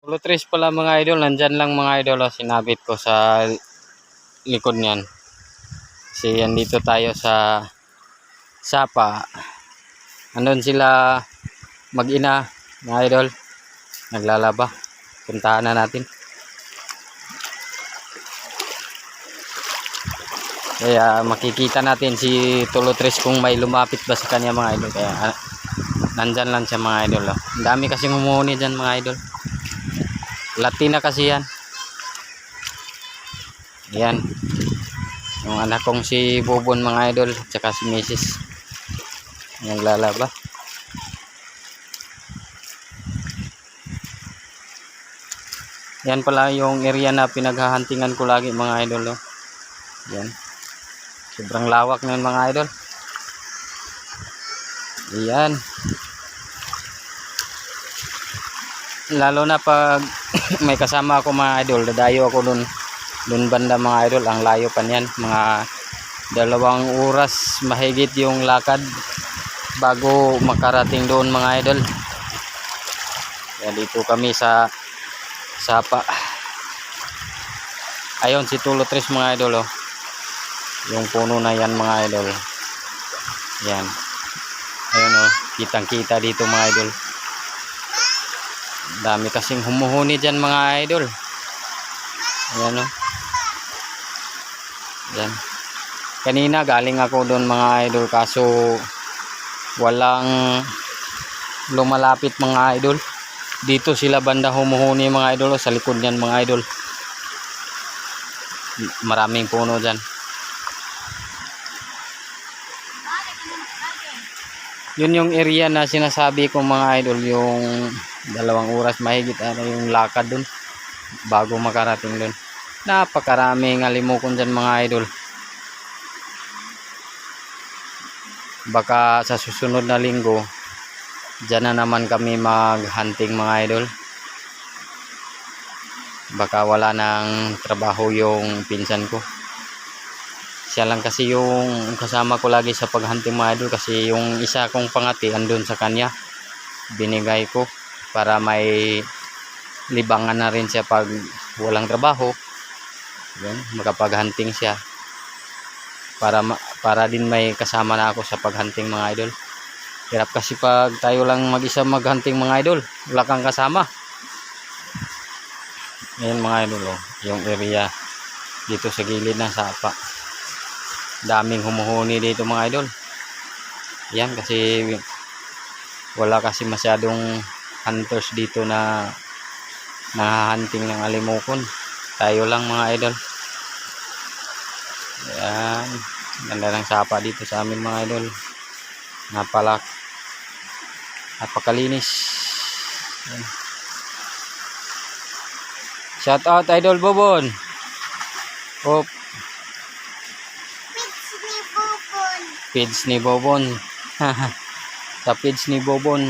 Lutris pala mga idol, nandyan lang mga idol, oh, sinabit ko sa likod niyan. Kasi andito tayo sa sapa. Andun sila mag-ina mga idol, naglalaba. Puntahan na natin. Kaya makikita natin si Tulutris kung may lumapit ba sa kanya mga idol. Kaya nandyan lang siya mga idol, oh. Ang dami kasing humuhuni dyan mga idol. Latina kasi yan. Yan. Yung anak kong si Bobon mga idol. Tsaka si Mrs. Naglalaba. Yan pala yung area na pinaghahantingan ko lagi mga idol, oh. Yan. Sobrang lawak na yun mga idol. Yan. Lalo na pag may kasama ako mga idol, dadayo ako dun banda mga idol. Ang layo pa niyan, mga 2 oras mahigit yung lakad bago makarating doon mga idol. Kaya dito kami sa sapa. Ayun si Tulutris mga idol, oh. Yung puno na yan mga idol. Yan. Ayun, oh, kitang kita dito mga idol. Dami kasing humuhuni dyan mga idol. Ayan, oh. Yan. Kanina galing ako doon mga idol, kaso walang lumalapit mga idol. Dito sila banda humuhuni mga idol, oh, sa likod niyan mga idol. Maraming puno dyan. Yun yung area na sinasabi ko mga idol, yung 2 oras mahigit yung lakad dun bago makarating dun. Napakaraming alimokon dyan mga idol. Baka sa susunod na linggo dyan na naman kami mag-hunting mga idol. Baka wala nang trabaho yung pinsan ko. Siya lang kasi yung kasama ko lagi sa paghunting mga idol, kasi yung isa kong pangati andun sa kanya. Binigay ko para may libangan na rin siya pag walang trabaho. Yan, makapag-hunting siya. Para din may kasama na ako sa paghunting mga idol. Hirap kasi pag tayo lang mag-isa maghunting mga idol, wala kang kasama. Ayan mga idol, oh, yung area dito sa gilid ng sapa. Daming humuhuni dito mga idol. Yan, kasi wala kasi masyadong hunters dito na nahahunting ng alimokon. Tayo lang mga idol. Yan, ganda ng sapa dito sa amin mga idol. Napakalinis. Yan. Shout out Idol Bobon. Oh, Pids ni Bobon. Sa pids ni Bobon.